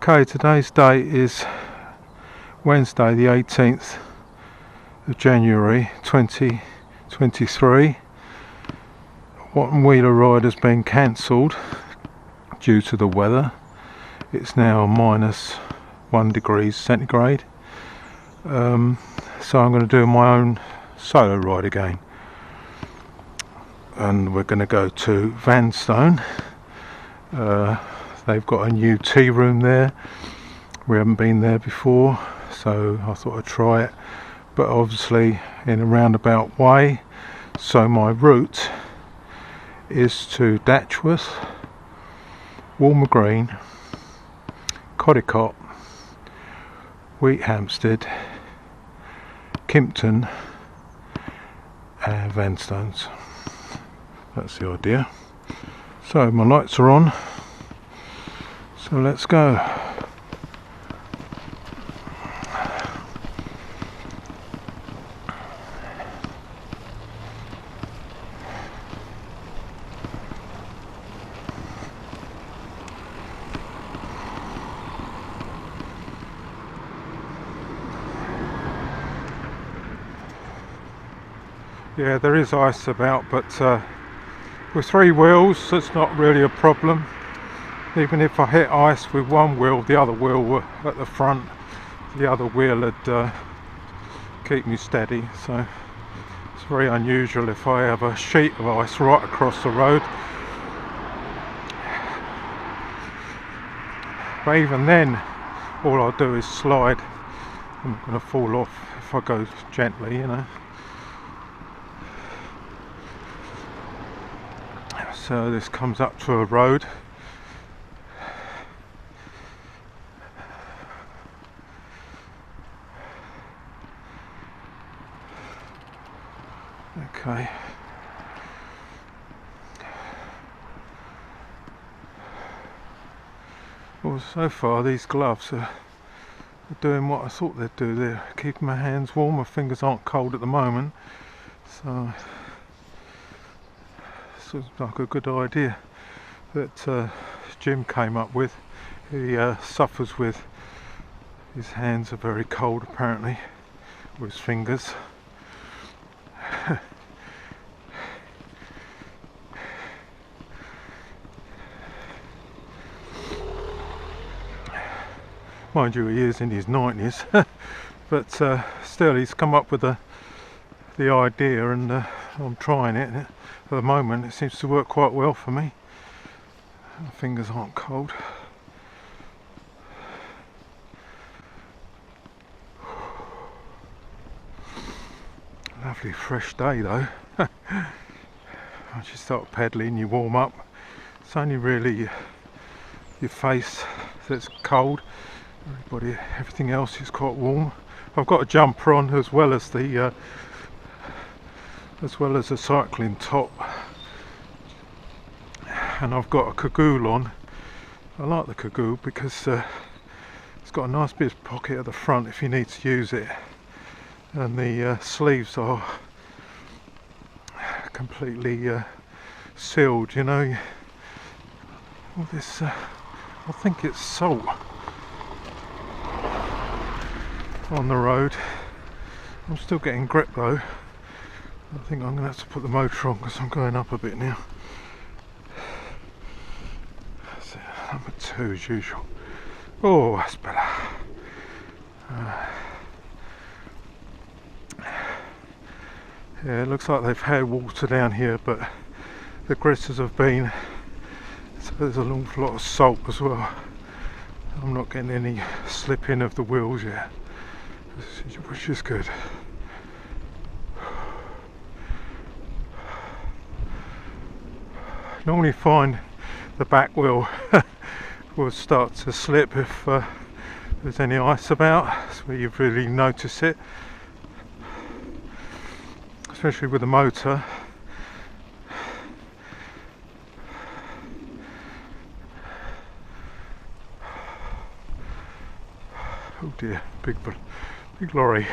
Okay, today's date is Wednesday the 18th of January 2023. Watton Wheeler ride has been cancelled due to the weather. It's now -1 degrees centigrade. So I'm going to do my own solo ride again. And we're going to go to Vanstone. They've got a new tea room there. We haven't been there before, so I thought I'd try it, but obviously in a roundabout way. So my route is to Datchworth, Walmer Green, Codicott, Wheathampstead, Kimpton and Vanstones. That's the idea. So my lights are on, so let's go. Yeah, there is ice about, but with 3 wheels that's not really a problem. Even if I hit ice with one wheel, the other wheel at the front, the other wheel would keep me steady. So it's very unusual if I have a sheet of ice right across the road. But even then, all I'll do is slide. I'm not going to fall off if I go gently, you know. So this comes up to a road. Okay. Well, so far these gloves are doing what I thought they'd do. They're keeping my hands warm. My fingers aren't cold at the moment, so seems like a good idea that Jim came up with. He suffers with his hands are very cold apparently, with his fingers. Mind you, he is in his 90s, but still he's come up with the idea, and I'm trying it. At the moment it seems to work quite well for me. My fingers aren't cold. Lovely fresh day though. Once you start pedalling, you warm up. It's only really your face that's cold. Everything else is quite warm. I've got a jumper on as well as the cycling top, and I've got a cagoule on. I like the cagoule because it's got a nice bit of pocket at the front if you need to use it, and the sleeves are completely sealed, you know. All this I think it's salt on the road. I'm still getting grip though. I think I'm going to have to put the motor on because I'm going up a bit now. That's it, number 2 as usual. Oh, that's better. Yeah, it looks like they've had water down here, but the gritters have been, so there's an awful lot of salt as well. I'm not getting any slipping of the wheels yet, which is good. Normally find the back wheel will start to slip if there's any ice about. That's where you really notice it, especially with the motor. Oh dear, big lorry.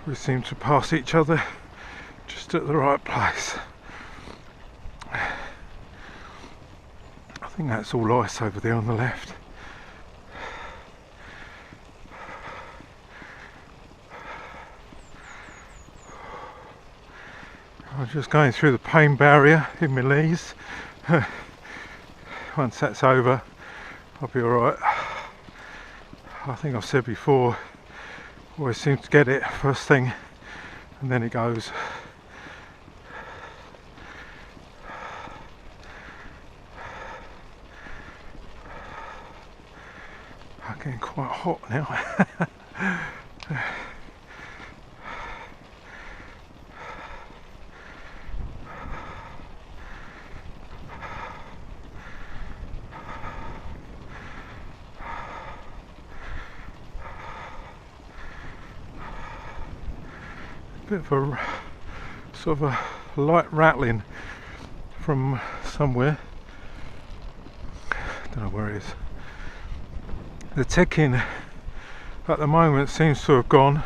we seem to pass each other just at the right place. I think that's all ice over there on the left. I'm just going through the pain barrier in my knees. Once that's over, I'll be alright. I think I've said before, always seem to get it first thing and then it goes. I'm getting quite hot now. Bit of a sort of a light rattling from somewhere. Don't know where it is. The ticking at the moment seems to have gone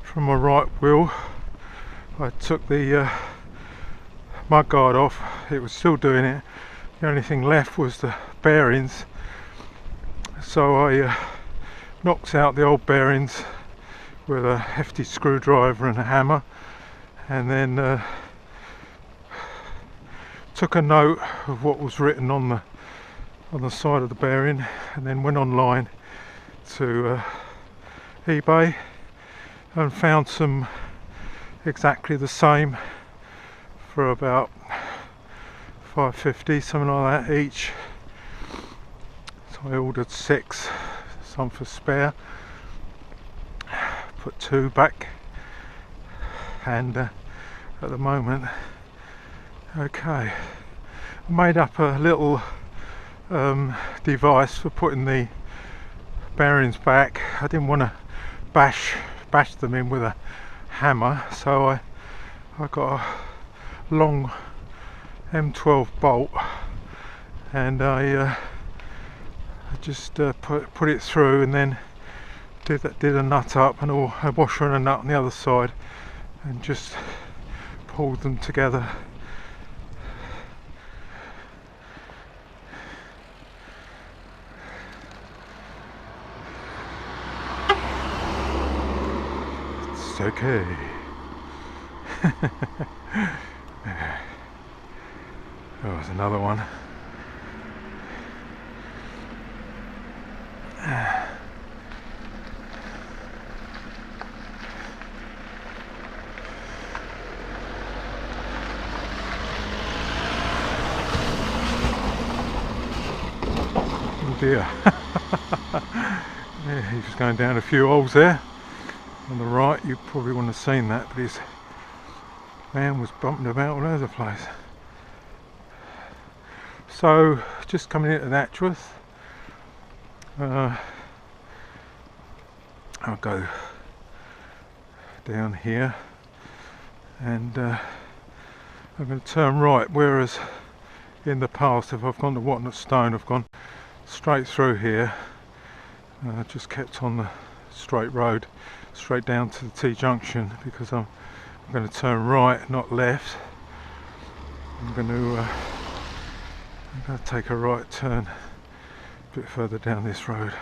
from my right wheel. I took the mudguard off, it was still doing it. The only thing left was the bearings, so I knocked out the old bearings with a hefty screwdriver and a hammer, and then took a note of what was written on the side of the bearing, and then went online to eBay and found some exactly the same for about $5.50, something like that each. So I ordered 6, some for spare. Put 2 back, and at the moment, okay, I made up a little device for putting the bearings back. I didn't want to bash them in with a hammer, so I got a long M12 bolt, and I just put it through, and then did a nut up and a washer and a nut on the other side, and just pulled them together. It's okay. Oh, there's another one. Dear. Yeah, he's just going down a few holes there on the right. You probably wouldn't have seen that, but his man was bumping about all over the place. So just coming into Natchworth, I'll go down here, and I'm going to turn right, whereas in the past if I've gone to Watnett Stone I've gone straight through here. Just kept on the straight road straight down to the T-junction, because I'm going to turn right, not left. I'm going to take a right turn a bit further down this road.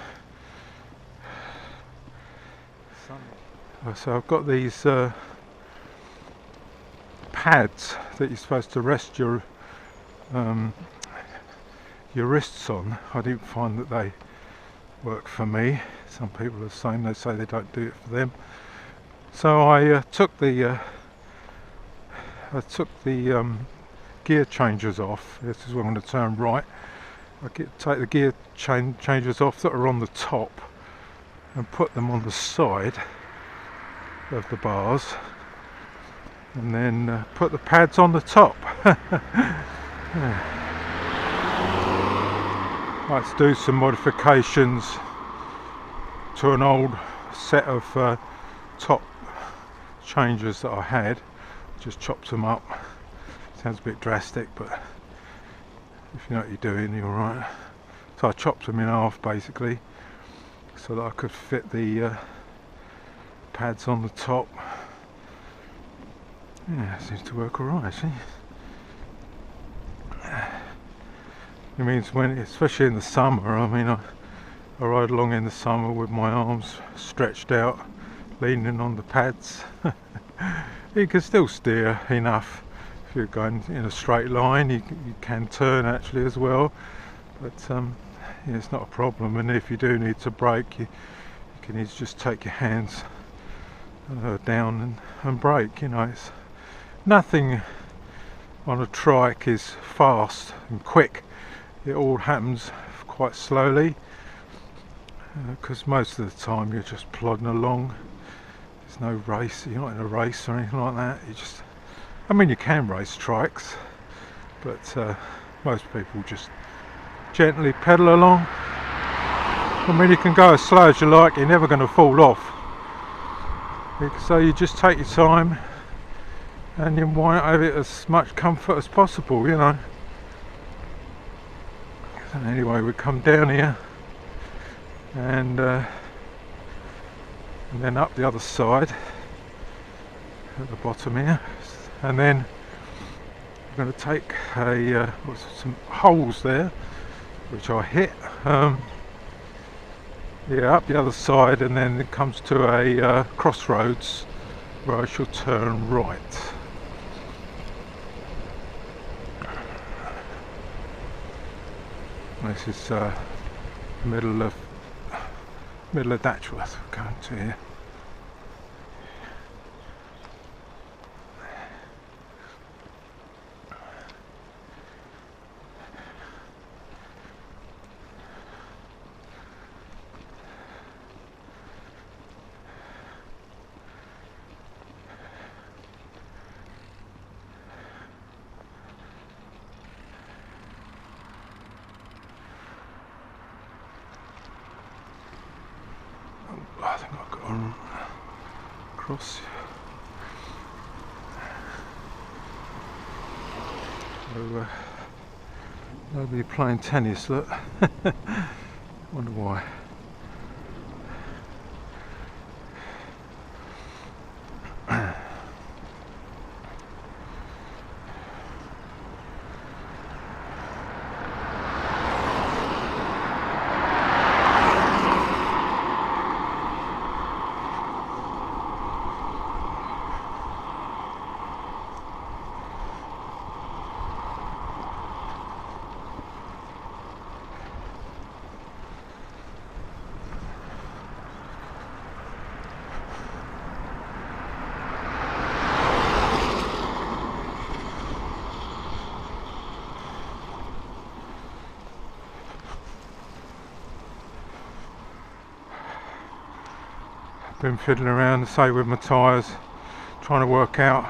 So I've got these pads that you're supposed to rest your wrists on. I didn't find that they work for me. Some people are saying, they say they don't do it for them. So I took the gear changers off. This is where I'm going to turn right. Take the gear changers off that are on the top and put them on the side of the bars, and then put the pads on the top. Yeah. Let's do some modifications to an old set of top changers that I had. Just chopped them up. Sounds a bit drastic, but if you know what you're doing, you're right. So I chopped them in half basically, so that I could fit the pads on the top. Yeah, it seems to work alright actually. It means when, especially in the summer, I mean I ride along in the summer with my arms stretched out, leaning on the pads. You can still steer enough. If you're going in a straight line, you can turn actually as well, but yeah, it's not a problem. And if you do need to brake, you can just take your hands down and brake. You know, it's nothing on a trike is fast and quick. It all happens quite slowly, because most of the time you're just plodding along. There's no race, you're not in a race or anything like that. You just, I mean, you can race trikes, but most people just gently pedal along. I mean, you can go as slow as you like, you're never going to fall off. So you just take your time and you want to have it as much comfort as possible, you know. So anyway, we come down here and then up the other side at the bottom here, and then we're going to take some holes there which I hit, yeah, up the other side, and then it comes to a crossroads where I shall turn right. This is middle of Datchworth we're going to here. I think I've got to cross. So, nobody playing tennis, look. Wonder why. Been fiddling around, say, with my tyres, trying to work out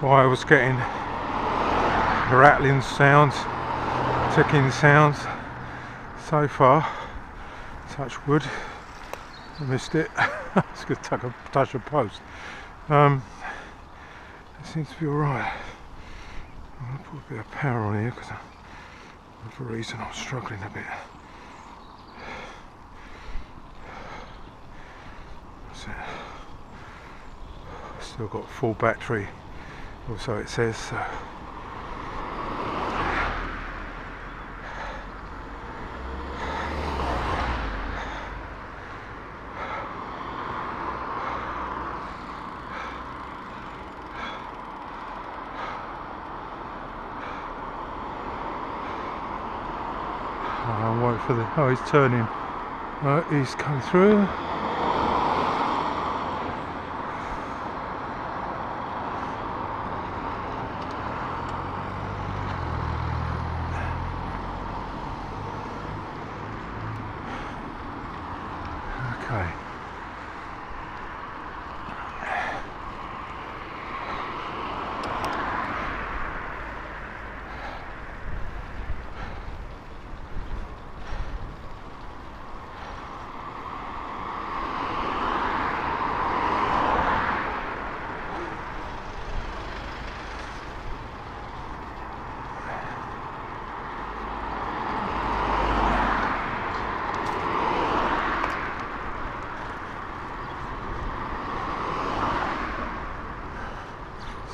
why I was getting rattling sounds, ticking sounds. So far, touch wood, I missed it. It's going to touch a post. It seems to be alright. I'm going to put a bit of power on here because for a reason I'm struggling a bit. Still got full battery, or so it says. So. I'll wait for the. Oh, he's turning. He's come through. Okay.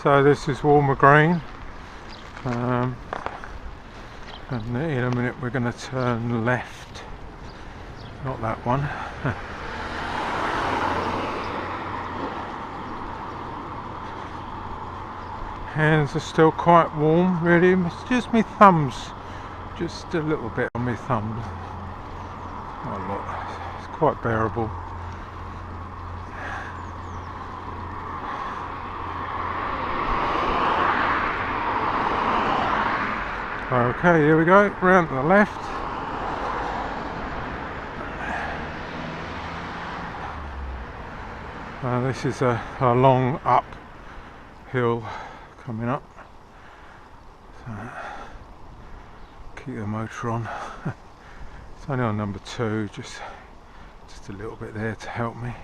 So this is Walmer Green, and in a minute we're going to turn left, not that one. Hands are still quite warm, really. It's just my thumbs, just a little bit on my thumbs, not a lot. It's quite bearable. Okay, here we go, round to the left. This is a long uphill coming up. So, keep the motor on. It's only on number 2, just a little bit there to help me.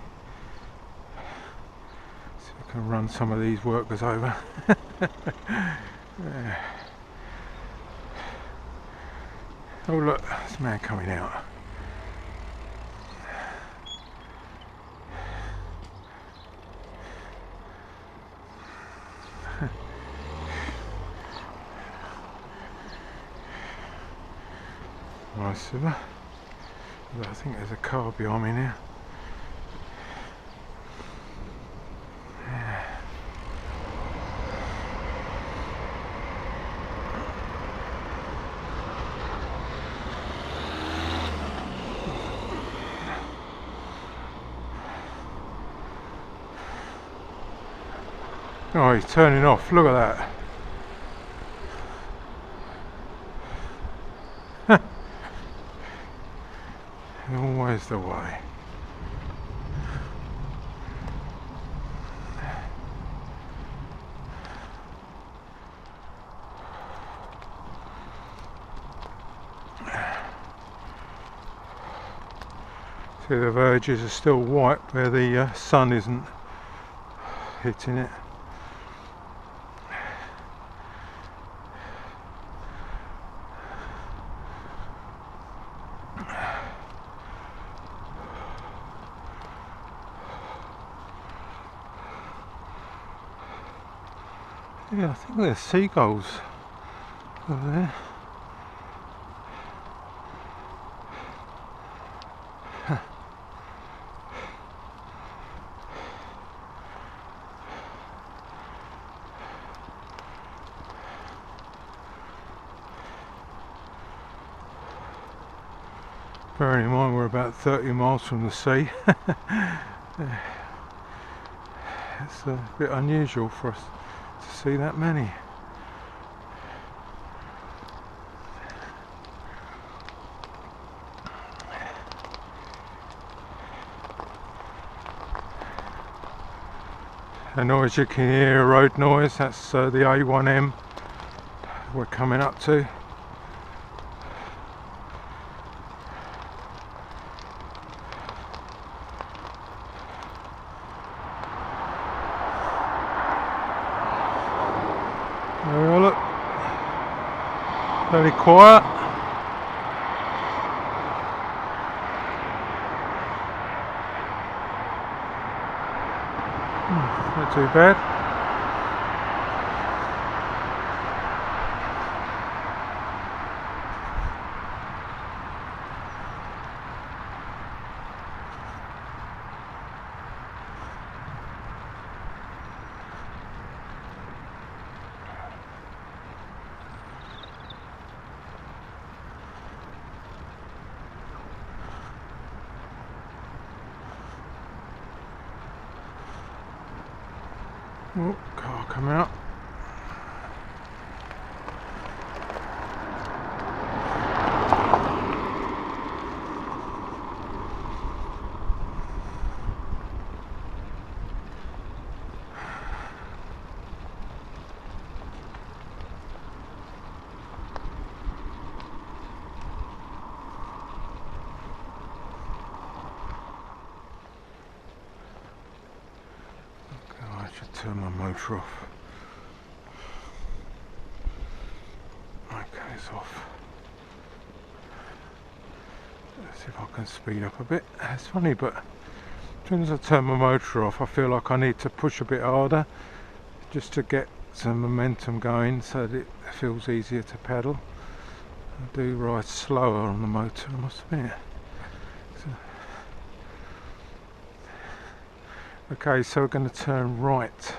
So I can run some of these workers over. Yeah. Oh look, there's a man coming out. Nice, isn't it? I think there's a car behind me now. Oh, he's turning off, look at that. Always the way. See, the verges are still white where the sun isn't hitting it. Yeah, I think there's seagulls over there. Bearing in mind we're about 30 miles from the sea. It's a bit unusual for us to see that many. The noise you can hear, road noise, that's the A1M we're coming up to. There we are, look, very quiet. Not too bad. Oh, car coming up. I should turn my motor off. Okay, it's off. Let's see if I can speed up a bit. It's funny, but as soon as I turn my motor off, I feel like I need to push a bit harder just to get some momentum going so that it feels easier to pedal. I do ride slower on the motor, I must admit. Okay, so we're going to turn right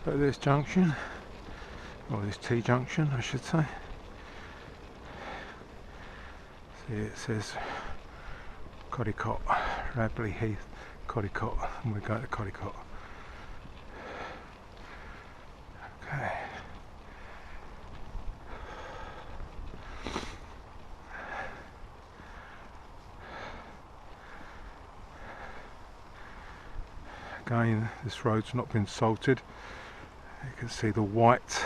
at this junction, or this T-junction I should say. See, it says Codicott, Radley Heath, Codicott, and we go to Codicott. Okay. Again, this road's not been salted. You can see the white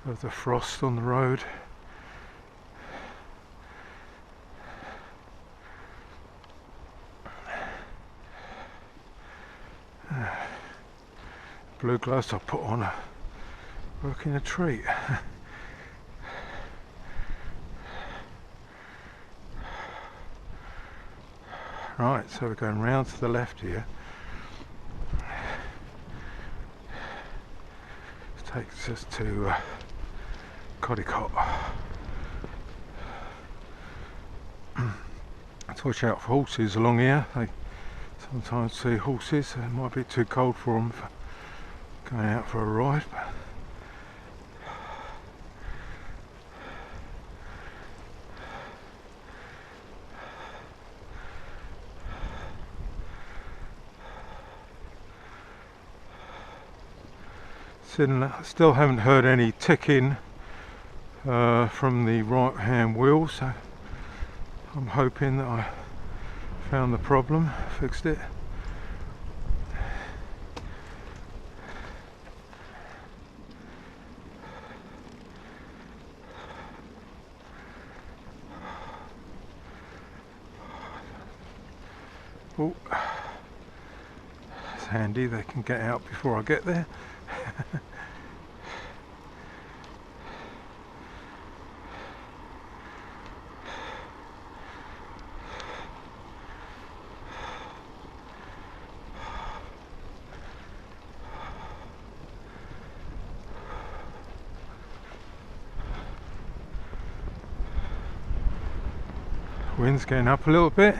of the frost on the road. Blue gloves I put on, working a treat. Right, so we're going round to the left here. This takes us to Codicott. Let's watch out for horses along here. They sometimes see horses, so it might be too cold for them for going out for a ride. Still haven't heard any ticking from the right hand wheel, so I'm hoping that I found the problem, fixed it. Oh, it's handy, they can get out before I get there. Wind's getting up a little bit.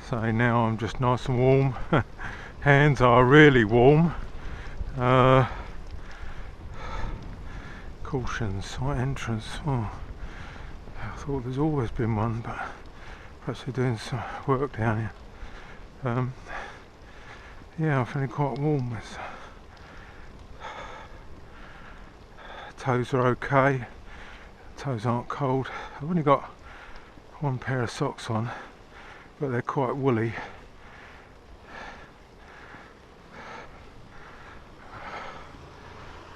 So now I'm just nice and warm. Hands are really warm. Caution, site entrance. Oh, I thought there's always been one, but perhaps they're doing some work down here. Yeah, I'm feeling quite warm. Toes are okay. Toes aren't cold. I've only got one pair of socks on, but they're quite woolly.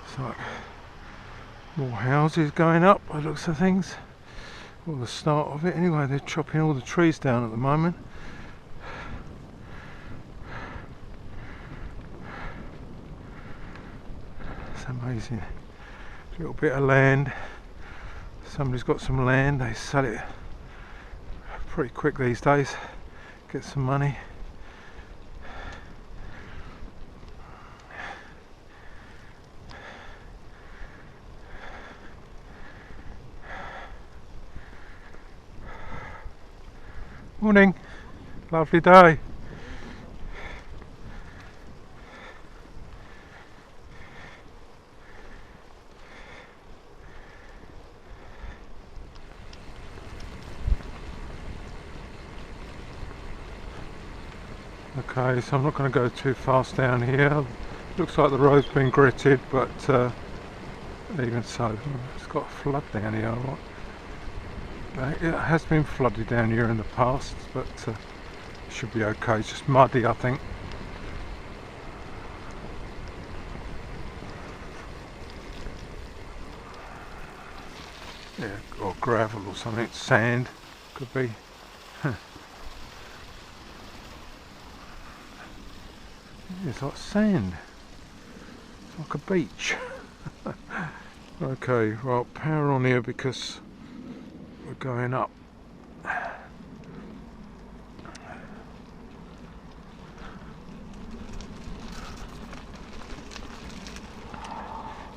It's like more houses going up by the looks of things. Well, the start of it anyway. They're chopping all the trees down at the moment. It's amazing. A little bit of land. Somebody's got some land, they sell it pretty quick these days, get some money. Morning, lovely day. Okay, so I'm not going to go too fast down here. Looks like the road's been gritted, but even so, it's got a flood down here. It has been flooded down here in the past, but it should be okay. It's just muddy, I think. Yeah, or gravel or something, sand, could be. It's like sand. It's like a beach. Okay, right, power on here because we're going up.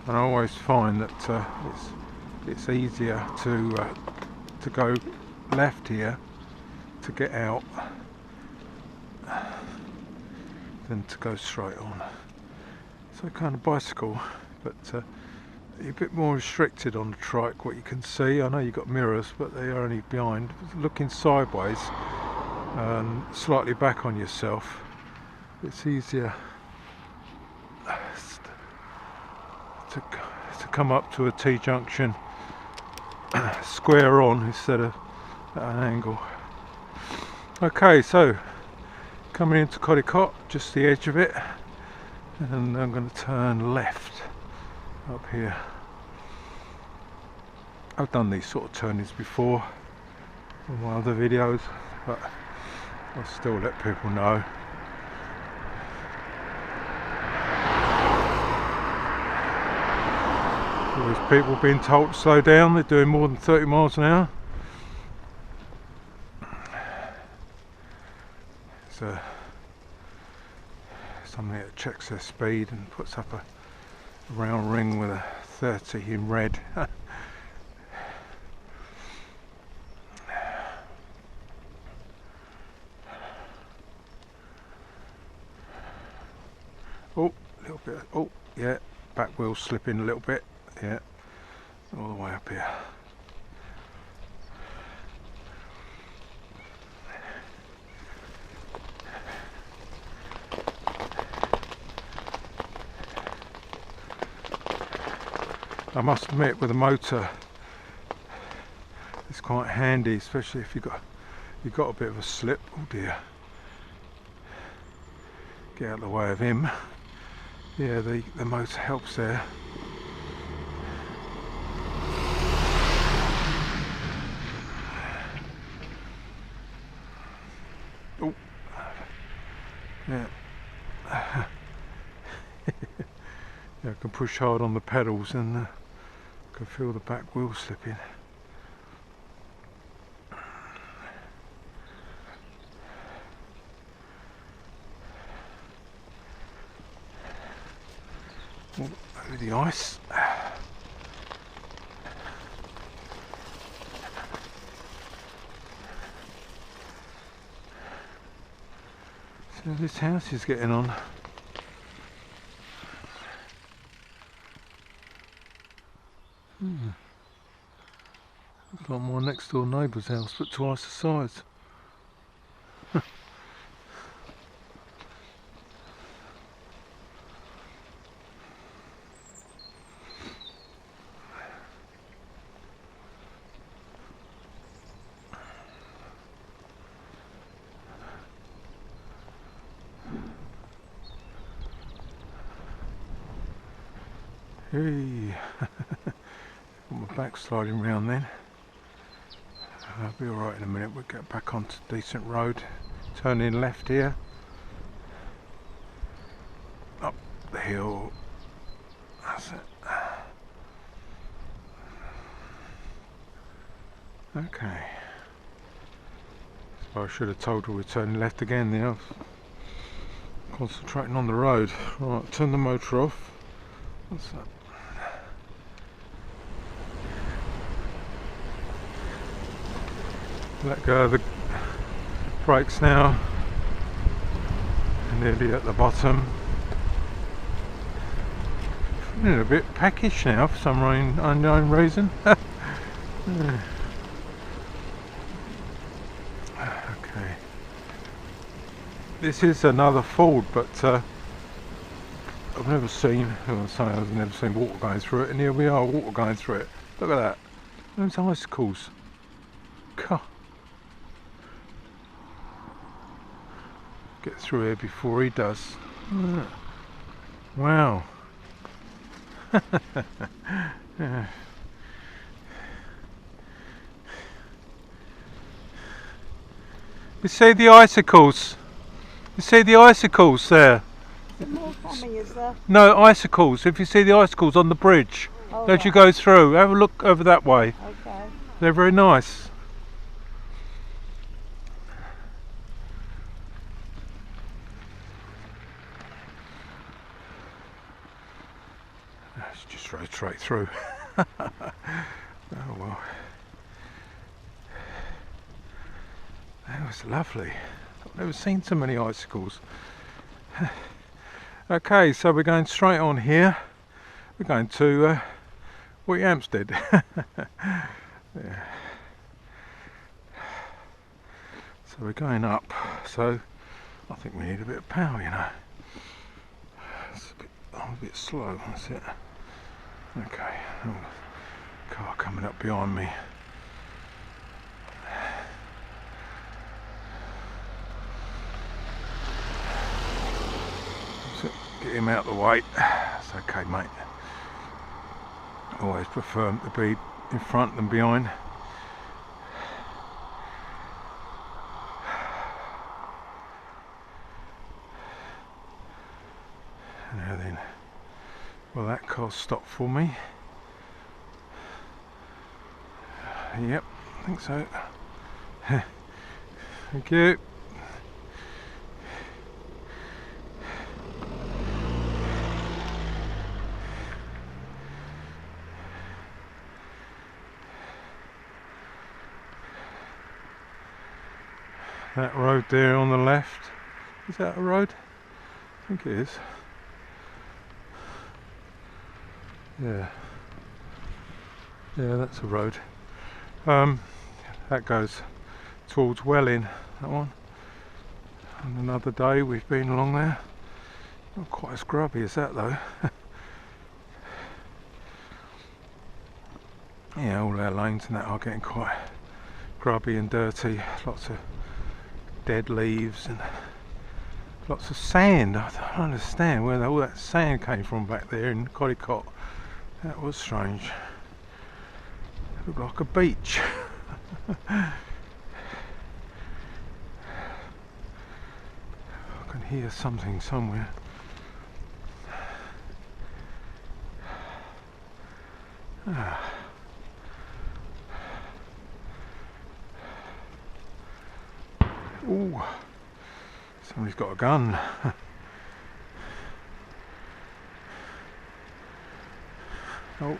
And I always find that it's easier to go left here to get out than to go straight on. So kind of bicycle, but you're a bit more restricted on the trike what you can see. I know you've got mirrors, but they are only behind. Looking sideways and slightly back on yourself, it's easier to come up to a T-junction square on instead of at an angle. Okay, so coming into Codicott, just the edge of it, and I'm going to turn left up here. I've done these sort of turnings before in my other videos, but I'll still let people know. All these people being told to slow down, they're doing more than 30 miles an hour. So somebody that checks their speed and puts up a round ring with a 30 in red. Oh, a little bit. Oh, yeah, back wheel slipping a little bit. Yeah, all the way up here. I must admit, with a motor, it's quite handy, especially if you've got a bit of a slip. Oh dear! Get out of the way of him. Yeah, the motor helps there. Oh, yeah. Yeah, I can push hard on the pedals and can feel the back wheel slipping. Oh, over the ice. So this house is getting on. Looks like my next door neighbour's house, but twice the size. Hey, got my back sliding round then. I'll be alright in a minute. We'll get back onto a decent road. Turn in left here. Up the hill. That's it. Okay. So I should have told her we're turning left again now. Concentrating on the road. Right, turn the motor off. What's that? Let go of the brakes now. Nearly at the bottom. Feeling a bit peckish now for some unknown reason. Okay. This is another Ford, but I've never seen. I've never seen water going through it, and here we are, water going through it. Look at that. Those icicles. God. Get through here before he does. Wow. Yeah. You see the icicles? You see the icicles there? More coming, is there? No, icicles. If you see the icicles on the bridge, as you go through, have a look over that way. Okay. They're very nice. Let's just rotate through. Oh well. That was lovely. I've never seen so many icicles. Okay, so we're going straight on here. We're going to Hampstead. Yeah. So we're going up. So I think we need a bit of power, you know. I'm a bit slow. That's it. Okay. Oh, car coming up behind me. Get him out of the way. It's okay, mate. Always prefer them to be in front than behind. Now then, well, that car stopped for me. Yep, I think so. Thank you. That road there on the left, is that a road? I think it is. Yeah, that's a road. That goes towards Welling, that one. And another day we've been along there. Not quite as grubby as that though. Yeah, all our lanes and that are getting quite grubby and dirty. Lots of dead leaves and lots of sand. I don't understand where all that sand came from back there in Codicott. That was strange. It looked like a beach. I can hear something somewhere. Ah. Ooh, somebody's got a gun. Oh.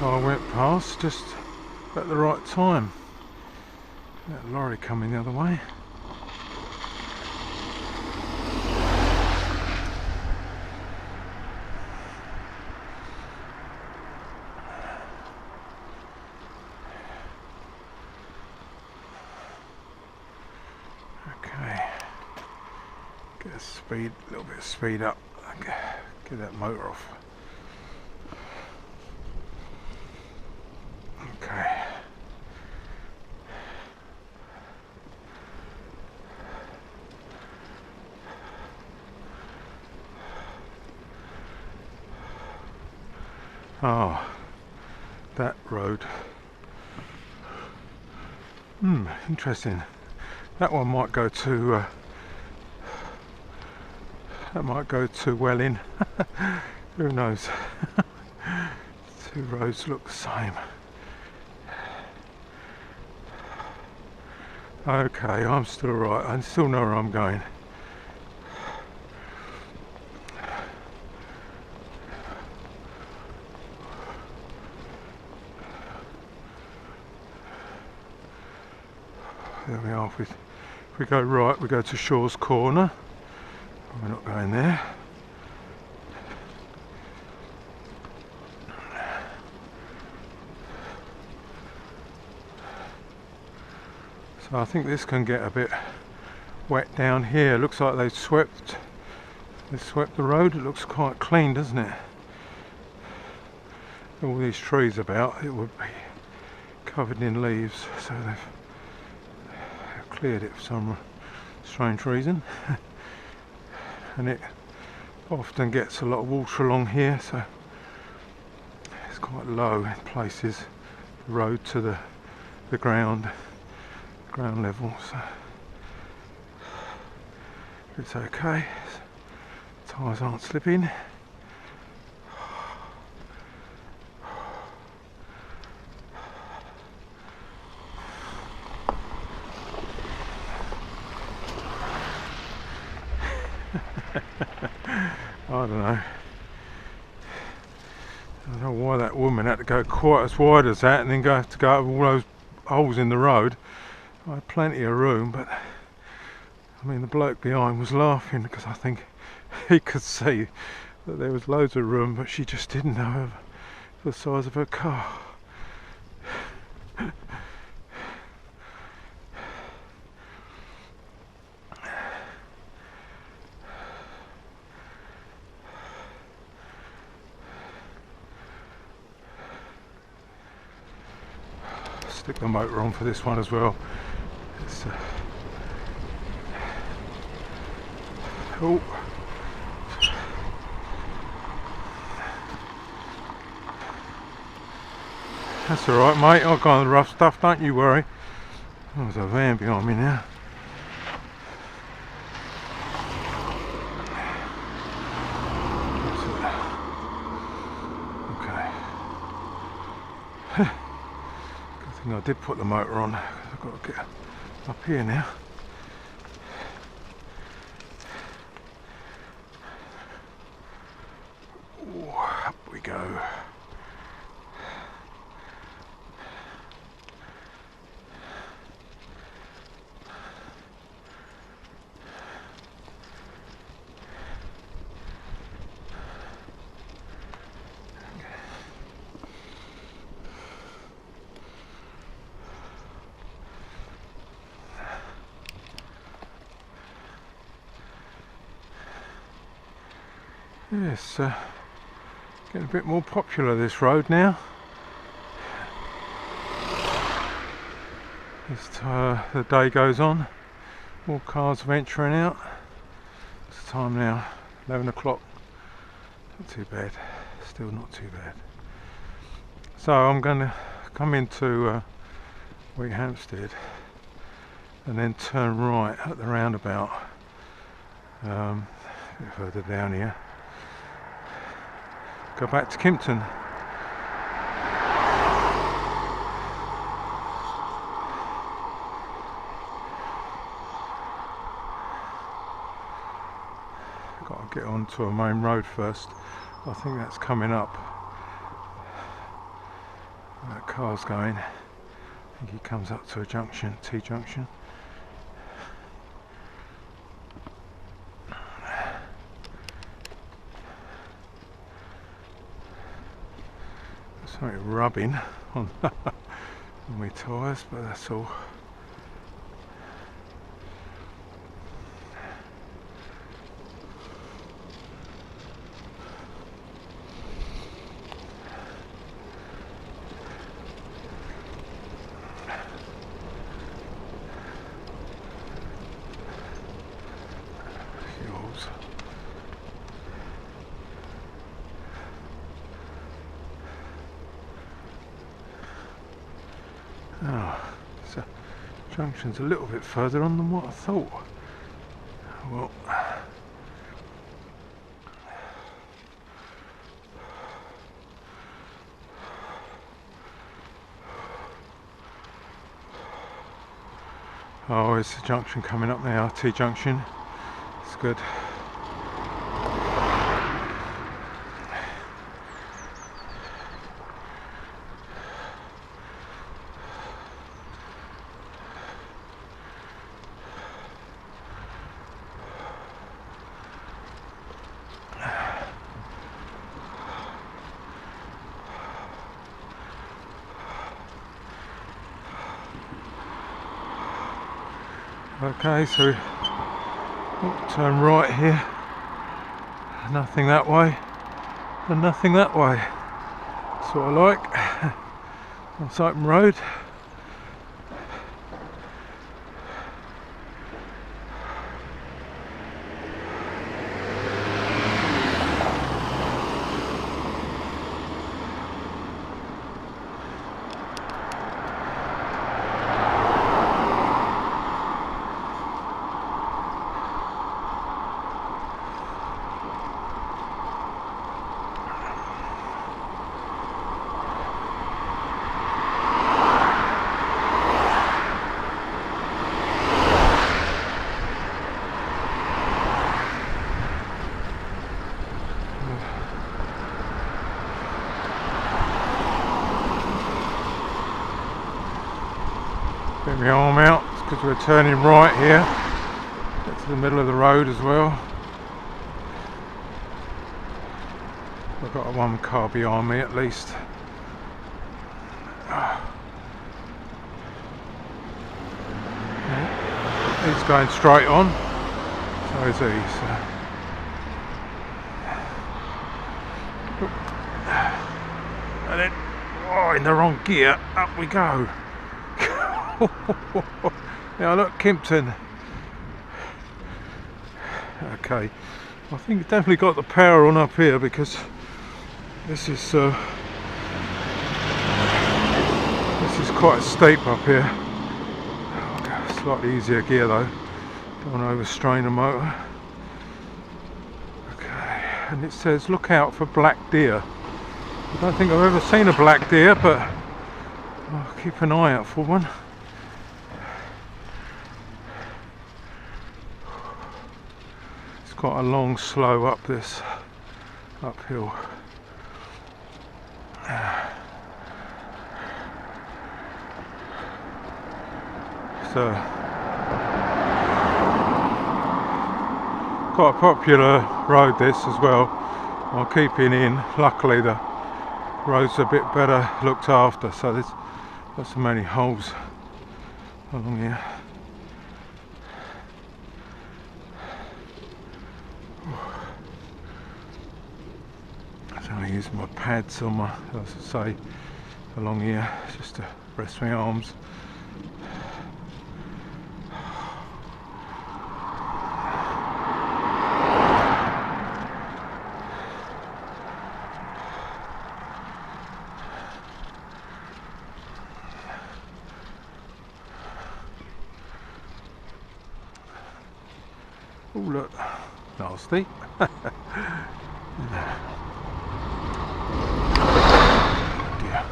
I went past just at the right time. That lorry coming the other way. Okay. Get a speed, a little bit of speed up. Get that motor off. Okay. Oh, that road. Interesting. That one might go to Welling. Who knows? Two roads look the same. Okay, I'm still right. I still know where I'm going. There we are. If we go right, we go to Shaw's Corner. We're not going there. So I think this can get a bit wet down here. Looks like they've swept the road. It looks quite clean, doesn't it? All these trees about, it would be covered in leaves, so they've cleared it for some strange reason. And it often gets a lot of water along here, so it's quite low in places, the road to the ground level, so it's okay. Tyres aren't slipping. don't know. I don't know why that woman had to go quite as wide as that and then have to go over all those holes in the road. I had plenty of room, but I mean the bloke behind was laughing because I think he could see that there was loads of room, but she just didn't know the size of her car. Stick the motor on for this one as well. It's, oh. That's alright mate, I've got the rough stuff, don't you worry. There's a van behind me now. Okay. Good thing I did put the motor on, because I've got to get up here now. Ooh, up we go. Yes, getting a bit more popular this road now. As the day goes on, more cars venturing out. It's time now, 11 o'clock. Not too bad, still not too bad. So I'm going to come into Wheat Hampstead and then turn right at the roundabout, a bit further down here. Go back to Kimpton. Got to get onto a main road first. I think that's coming up. That car's going. I think he comes up to a junction, T-junction. Something rubbing on my tyres, but that's all. Fuels. Oh, so junction's a little bit further on than what I thought. Well, oh, it's the junction coming up now, T-junction. It's good. Okay, so turn right here, nothing that way and nothing that way. That's what I like. Nice open road. Get my arm out because we're turning right here. Get to the middle of the road as well. I've got one car behind me at least. He's going straight on, so is he. And then, oh, in the wrong gear, up we go. Now look, Kimpton. Okay, I think it's definitely got the power on up here because this is quite steep up here. Slightly easier gear though, don't want to overstrain the motor. Okay, and it says look out for black deer. I don't think I've ever seen a black deer, but I'll keep an eye out for one. It's quite a long slow up this uphill. So quite a popular road this as well. I'm keeping in. Luckily the road's a bit better looked after, so there's not so many holes along here. So I use my pads on my, as I say, along here just to rest my arms. Oh look, nasty. Oh dear.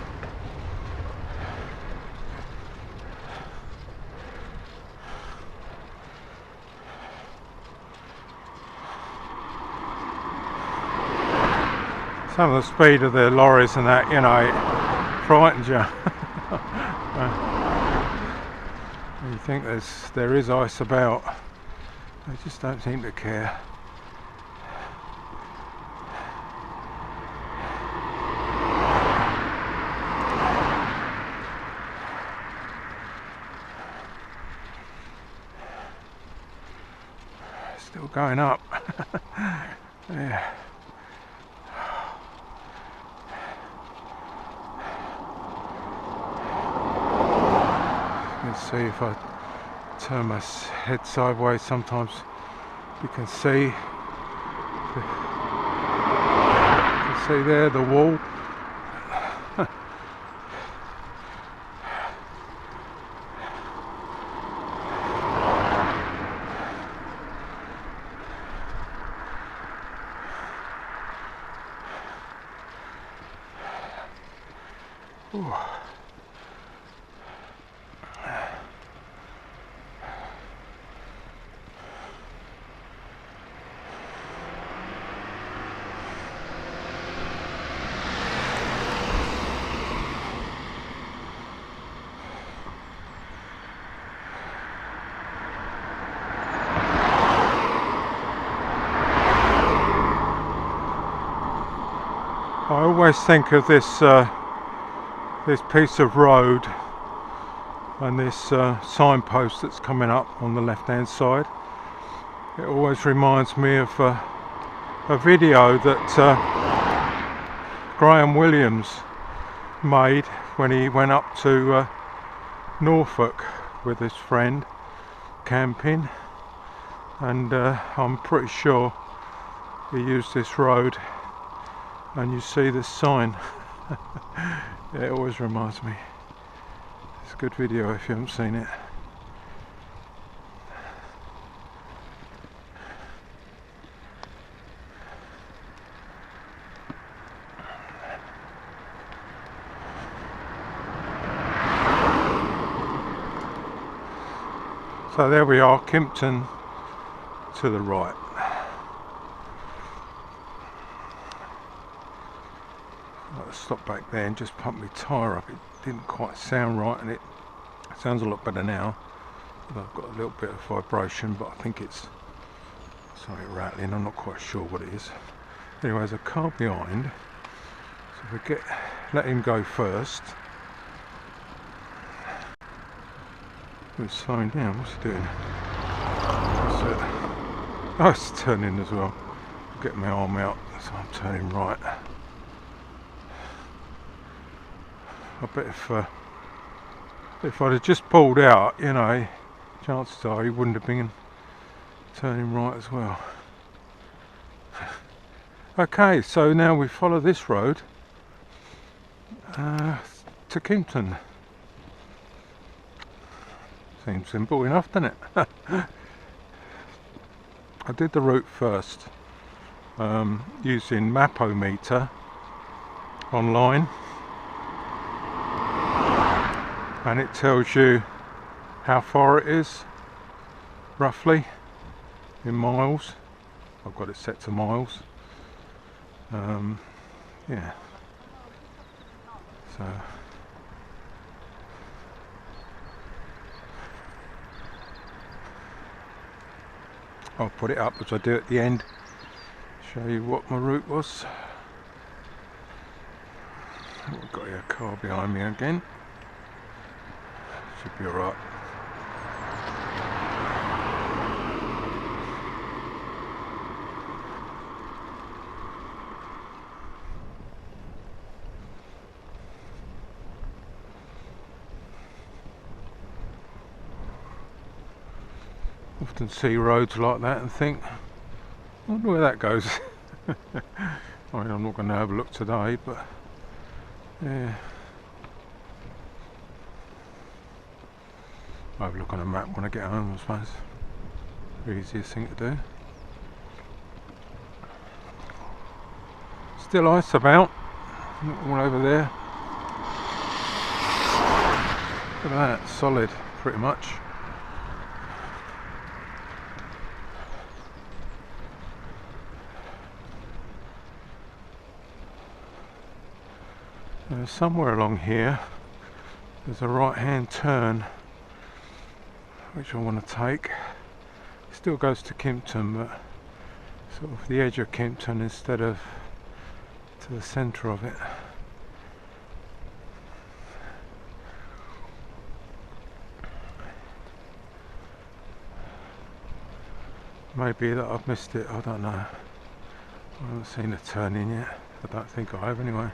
Some of the speed of the lorries and that, you know, it frightens you. You think there is ice about. They just don't seem to care. Still going up. Yeah. Let's see if I turn my head sideways. Sometimes you can see there the wall. Ooh. I always think of this piece of road and this signpost that's coming up on the left hand side. It always reminds me of a video that Graham Williams made when he went up to Norfolk with his friend camping, and I'm pretty sure he used this road. And you see this sign. Yeah, it always reminds me. It's a good video if you haven't seen it. So there we are, Kimpton to the right. I'll stop back there and just pump my tyre up. It didn't quite sound right, and it Sounds a lot better now. I've got a little bit of vibration, but I think it's something rattling. I'm not quite sure what it is. Anyway, there's a car behind, so if we let him go first. We're slowing down. What's he doing? What's it? Oh, it's turning as well. I'll get my arm out, so I'm turning right. I bet if I'd have just pulled out, you know, chances are he wouldn't have been turning right as well. Okay, so now we follow this road to Kimpton. Seems simple enough, doesn't it? I did the route first using Mapometer online, and it tells you how far it is roughly in miles. I've got it set to miles. Yeah, so I'll put it up as I do at the end, show you what my route was. I've got a car behind me again, should be alright. Often see roads like that and think, I wonder where that goes. I mean, I'm not going to have a look today, but yeah. I'll have a look on a map when I get home, I suppose. The easiest thing to do. Still ice about, all over there. Look at that, solid, pretty much. Somewhere along here there's a right hand turn which I want to take. It still goes to Kimpton, but sort of the edge of Kimpton instead of to the centre of it. Maybe that I've missed it, I don't know. I haven't seen a turn in yet. I don't think I have anyway.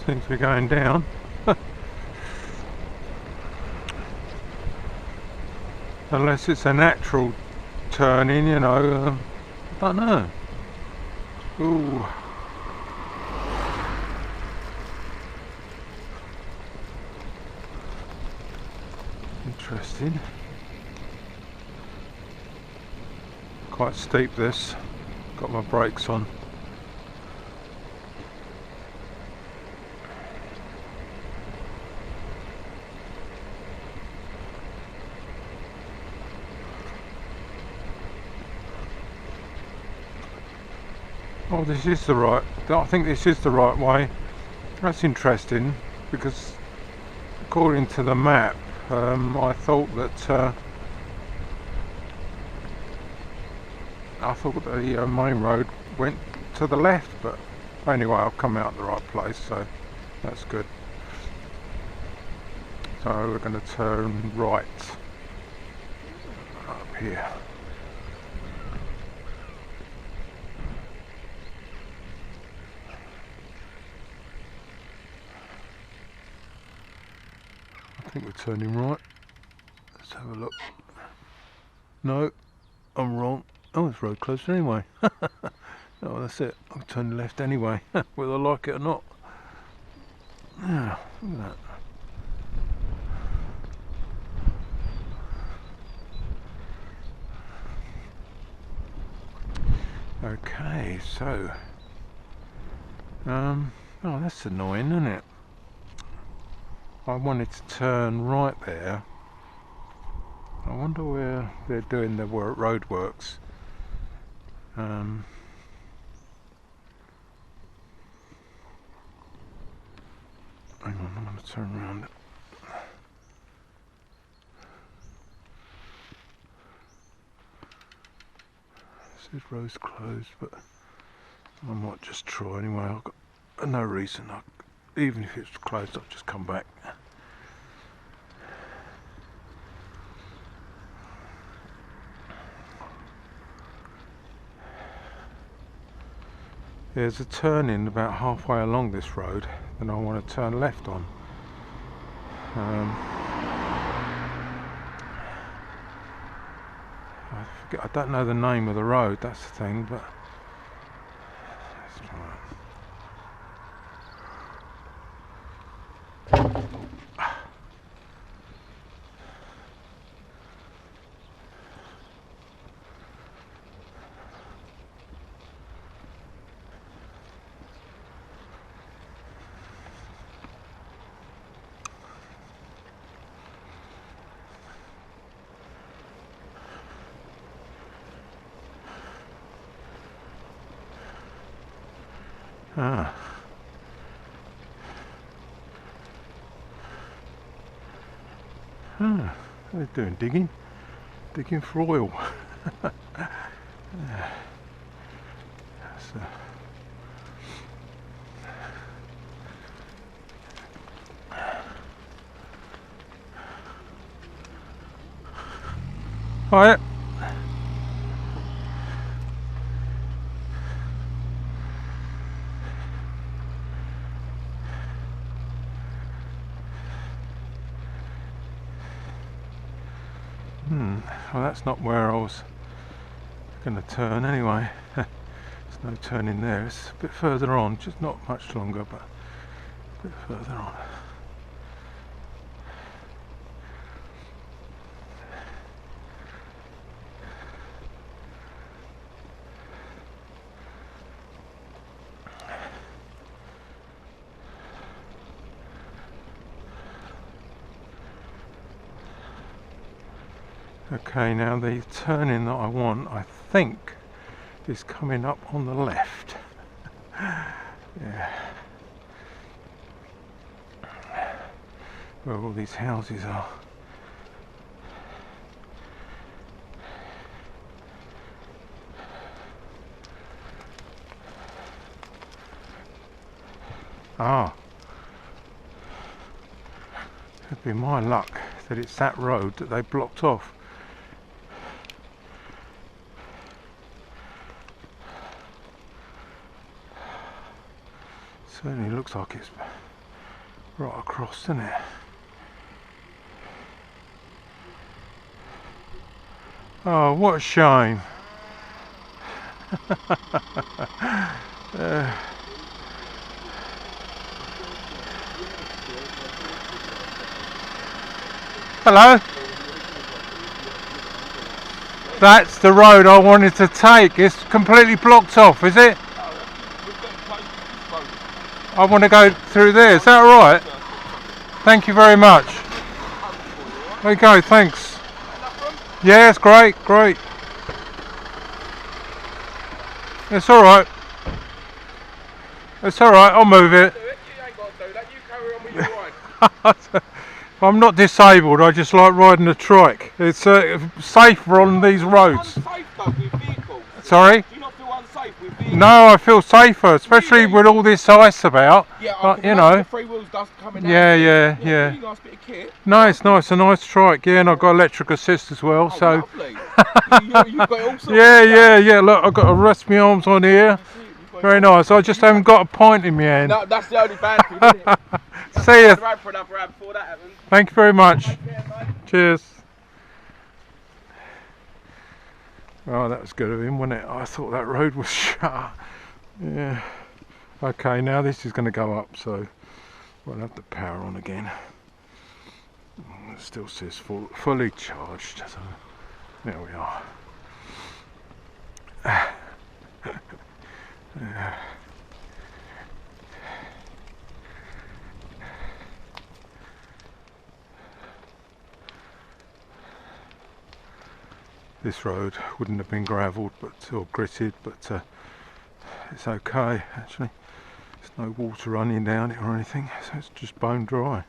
Seems to be going down. Unless it's a natural turning, you know, I don't know. Ooh. Interesting. Quite steep this. Got my brakes on. Oh, this is the right, I think this is the right way. That's interesting, because according to the map, I thought that the main road went to the left, but anyway, I've come out the right place, so that's good. So we're going to turn right up here. I think we're turning right. Let's have a look. No, I'm wrong. Oh, it's road closed anyway. Oh, that's it. I'll turn left anyway, whether I like it or not. Yeah, look at that. Okay, so oh, that's annoying, isn't it? I wanted to turn right there. I wonder where they're doing the road works. Hang on, I'm going to turn around. It says road's closed, but I might just try anyway. I've got no reason. Even if it's closed, I'll just come back. There's a turning about halfway along this road that I want to turn left on. I don't know the name of the road, that's the thing, but let's try it. Ah. Ah, they're doing digging for oil. So. Hiya. Well, that's not where I was going to turn anyway. There's no turning there. It's a bit further on, just not much longer, but a bit further on. Okay, now the turning that I want, I think, is coming up on the left. Yeah. Where all these houses are. Ah. It'd be my luck that it's that road that they blocked off. Certainly looks like it's right across, doesn't it? Oh, what a shame. Hello? That's the road I wanted to take. It's completely blocked off, is it? I want to go through there. Is that alright? Thank you very much. Okay, thanks. Yeah, it's great, great. It's alright. It's alright, I'll move it. I'm not disabled, I just like riding a trike. It's safer on these roads. Sorry? Do you not feel unsafe with vehicles? No, I feel safer, especially with all this ice about. Yeah, you know. The free wheels dust coming out. Yeah. Really nice bit of kit. No, it's nice, a nice trike. Yeah, and I've got electric assist as well. Oh, so. Lovely. You've got all sorts yeah. Look, I've got to rest my arms on here. Very nice. I just haven't got a pint in my hand. No, that's the only bad thing, isn't it? See ya. Thank you very much. Cheers. Oh, that was good of him, wasn't it? I thought that road was shut. Yeah. Okay, now this is going to go up, so we'll have the power on again. It still says fully charged, so there we are. This road wouldn't have been gravelled or gritted, but it's okay actually. There's no water running down it or anything, so it's just bone dry.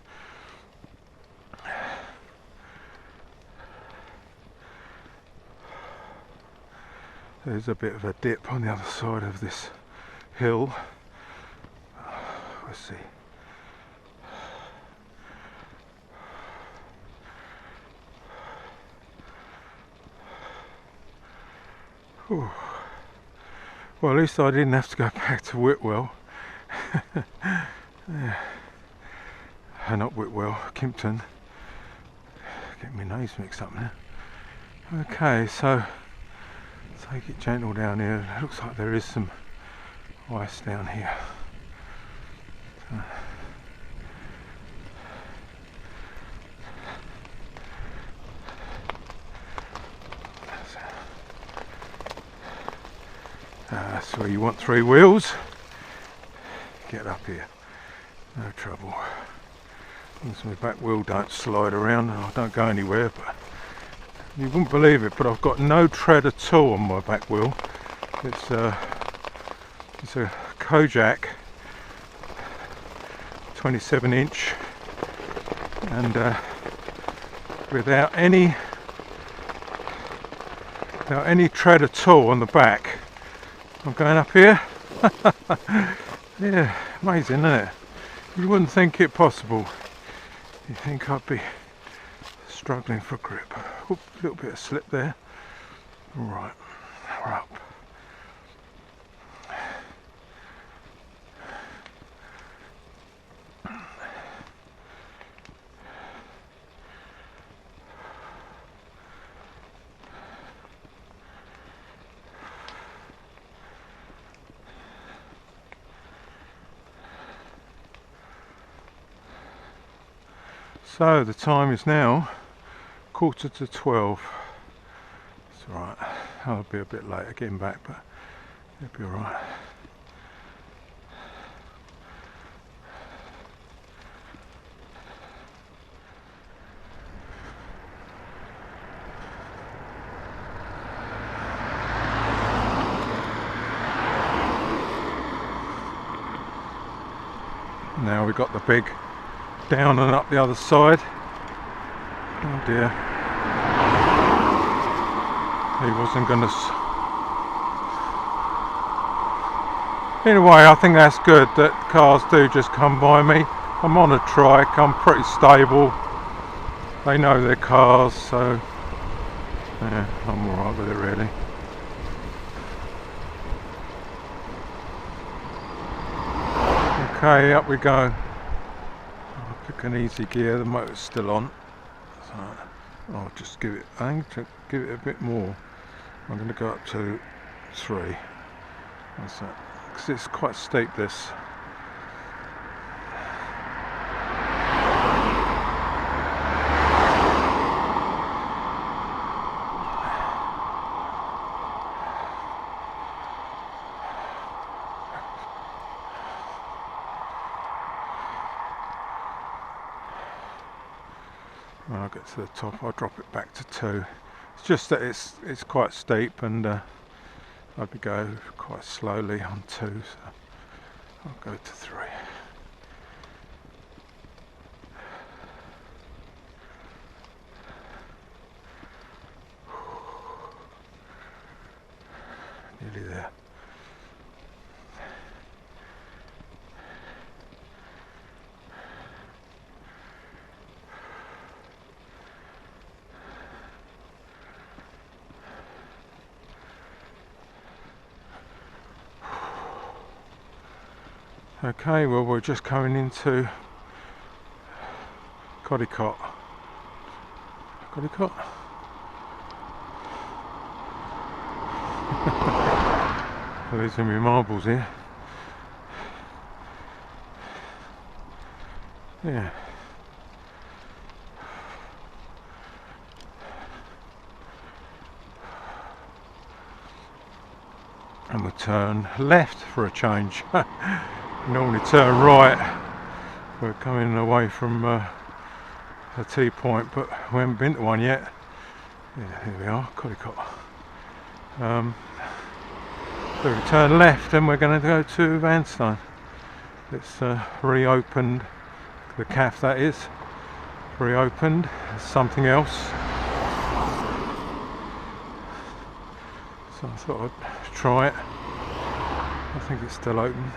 There's a bit of a dip on the other side of this hill. Let's see. Whew. Well, at least I didn't have to go back to Whitwell. Yeah. Not Whitwell, Kimpton. Getting my names mixed up now. Okay, so take it gentle down here. It looks like there is some ice down here. That's where you want 3 wheels. Get up here, no trouble. As long as my back wheel don't slide around and I don't go anywhere. But you wouldn't believe it, but I've got no tread at all on my back wheel. It's a Kojak 27-inch, and without any tread at all on the back. I'm going up here. Yeah, amazing, isn't it? You wouldn't think it possible. You think I'd be struggling for grip. Oop, a little bit of slip there. Alright, we're up. So the time is now 11:45. It's alright, I'll be a bit later getting back, but it'll be alright. Now we've got the big down and up the other side. Oh dear. He wasn't going to... Anyway, I think that's good that cars do just come by me. I'm on a trike, I'm pretty stable. They know their cars, so yeah, I'm alright with it really. Okay, up we go. Pick an easy gear, the motor's still on, so I'll just give it, I think to give it a bit more, I'm going to go up to 3, that's that, because it's quite steep this. When I get to the top, I'll drop it back to 2. It's just that it's quite steep, and I'd be going quite slowly on 2, so I'll go to 3. Nearly there. Okay, well we're just coming into Codicott. Losing my marbles here. Yeah. And we turn left for a change. We normally turn right. We're coming away from a T-point, but we haven't been to one yet. Yeah, here we are, Collicott. So we turn left and we're going to go to Vanstone. It's reopened, the cafe that is, reopened as something else. So I thought I'd try it. I think it's still open.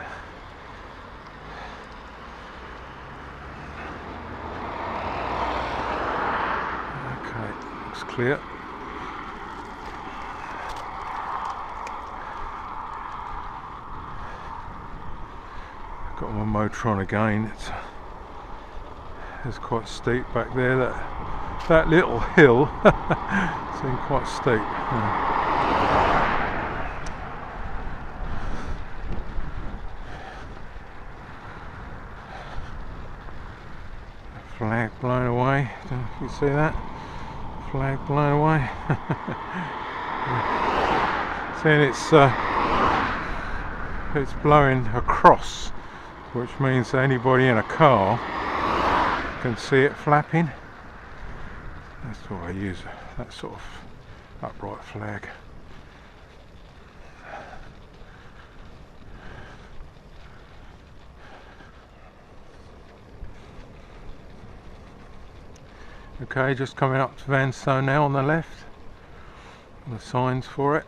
Okay, looks clear. Got my Motron again. It's quite steep back there. That little hill seems quite steep. Yeah. Flag blown away. Don't know if you see that. Flag blown away. Seeing it's blowing across, which means anybody in a car can see it flapping. That's why I use that sort of upright flag. Okay, just coming up to Vanstone now on the left. The signs for it.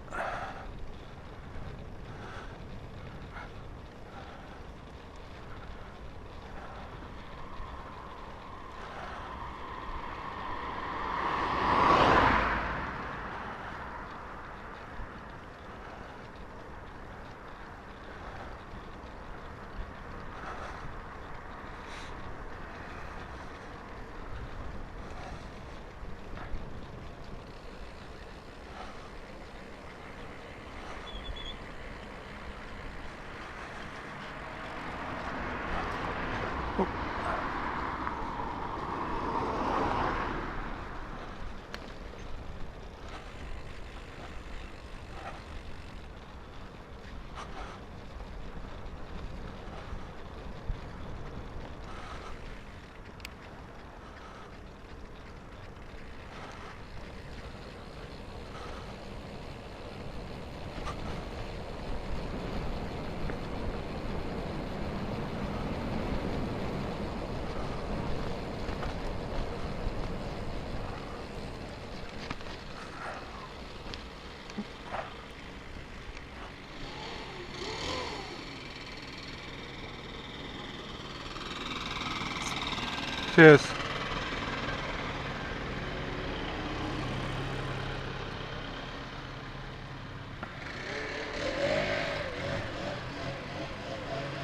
Cheers.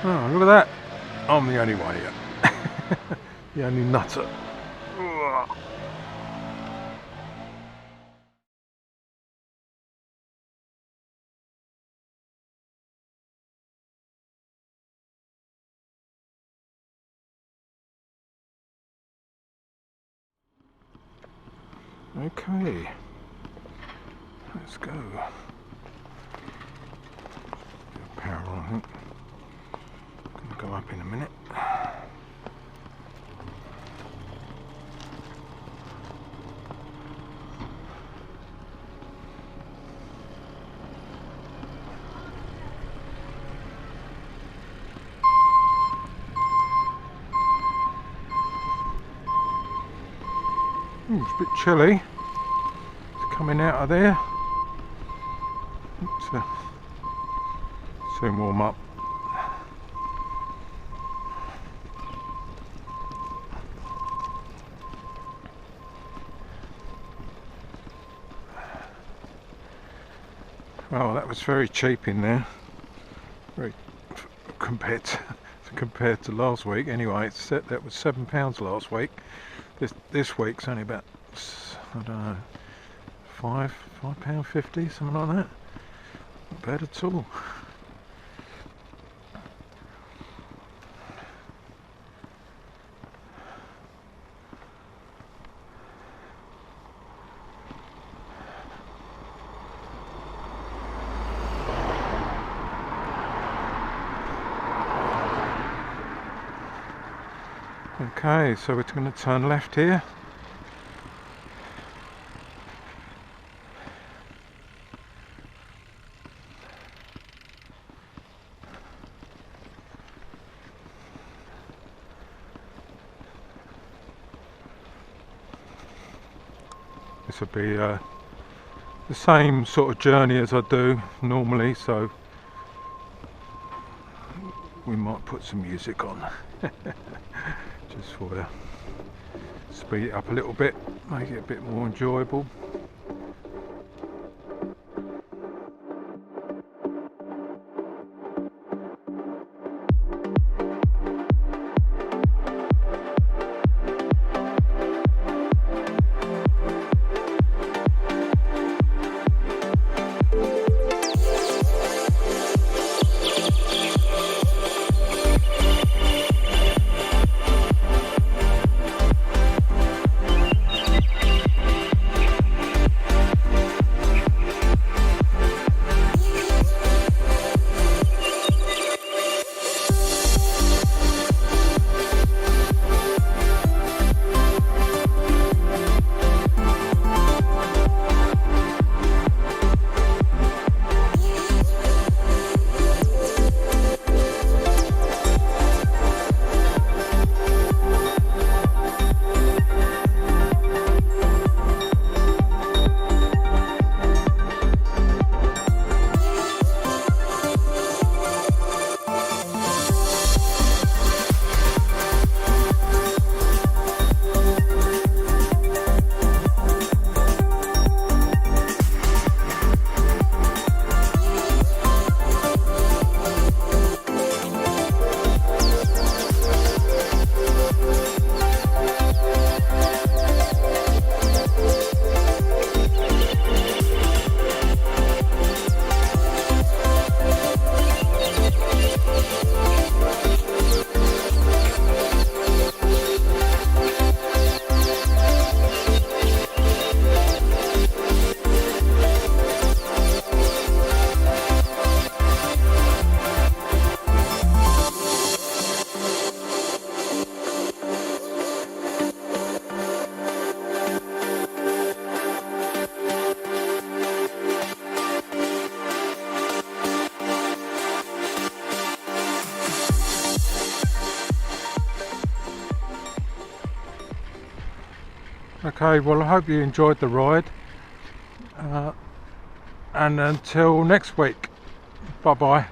Oh, look at that. I'm the only one here. The only nutter. Okay, let's go. Power on, I think. Gonna go up in a minute. Ooh, it's a bit chilly. It's coming out of there. Let's soon warm up. Oh, that was very cheap in there. Very compared to last week. Anyway, that was £7 last week. This week's only about, I don't know, £5.50, something like that. Not bad at all. Okay, so we're going to turn left here. This will be the same sort of journey as I do normally, so we might put some music on just for speed it up a little bit, make it a bit more enjoyable. Okay, well I hope you enjoyed the ride, and until next week, bye bye.